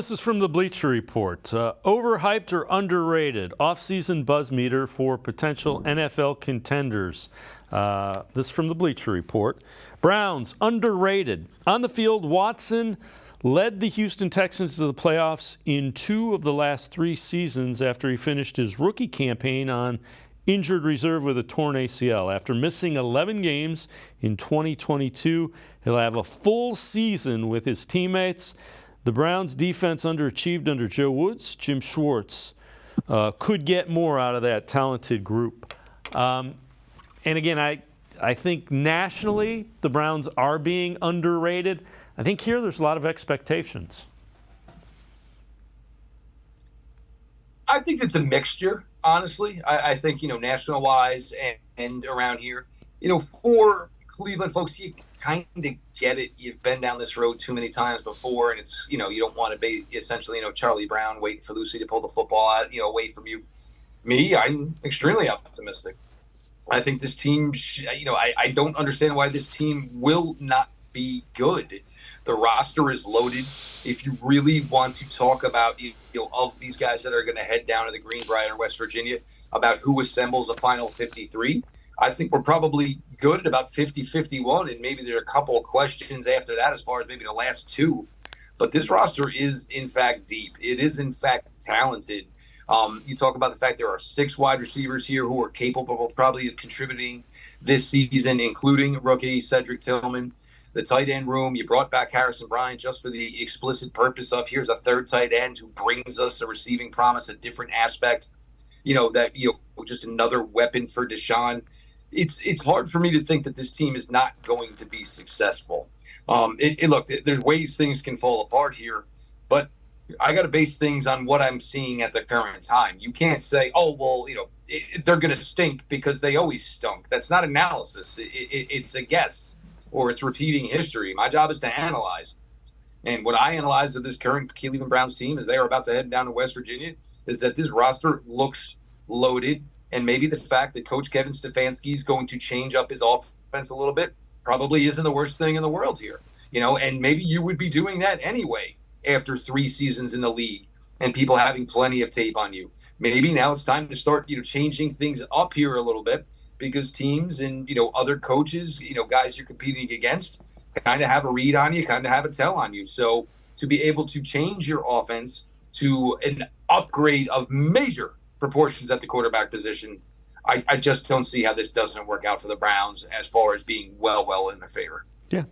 This is from the Bleacher Report. Overhyped or underrated? Off-season buzz meter for potential NFL contenders. This is from the Bleacher Report. Browns, underrated. On the field, Watson led the Houston Texans to the playoffs in 2 of the last 3 seasons after he finished his rookie campaign on injured reserve with a torn ACL. After missing 11 games in 2022, he'll have a full season with his teammates. The Browns' defense underachieved under Joe Woods. Jim Schwartz could get more out of that talented group. And again, I think nationally the Browns are being underrated. I think here there's a lot of expectations. I think it's a mixture, honestly. I think, national-wise and around here, for Cleveland folks, you kind of get it. You've been down this road too many times before, and it's, you don't want to be essentially, Charlie Brown waiting for Lucy to pull the football out, away from you. Me, I'm extremely optimistic. I think this team, I don't understand why this team will not be good. The roster is loaded. If you really want to talk about, of these guys that are going to head down to the Greenbrier, West Virginia, about who assembles a final 53, I think we're probably good at about 50-51, and maybe there are a couple of questions after that as far as maybe the last 2. But this roster is, in fact, deep. It is, in fact, talented. You talk about the fact there are 6 wide receivers here who are capable probably of contributing this season, including rookie Cedric Tillman. The tight end room, you brought back Harrison Bryant just for the explicit purpose of here's a third tight end who brings us a receiving promise, a different aspect, just another weapon for Deshaun. It's hard for me to think that this team is not going to be successful. Look, there's ways things can fall apart here, but I got to base things on what I'm seeing at the current time. You can't say, oh, well, they're going to stink because they always stunk. That's not analysis. It's a guess, or it's repeating history. My job is to analyze. And what I analyze of this current Cleveland Browns team as they are about to head down to West Virginia is that this roster looks loaded. And maybe the fact that Coach Kevin Stefanski is going to change up his offense a little bit probably isn't the worst thing in the world here. And maybe you would be doing that anyway after 3 seasons in the league and people having plenty of tape on you. Maybe now it's time to start, changing things up here a little bit because teams and, other coaches, guys you're competing against kind of have a read on you, kind of have a tell on you. So to be able to change your offense to an upgrade of major proportions at the quarterback position, I just don't see how this doesn't work out for the Browns as far as being well in their favor.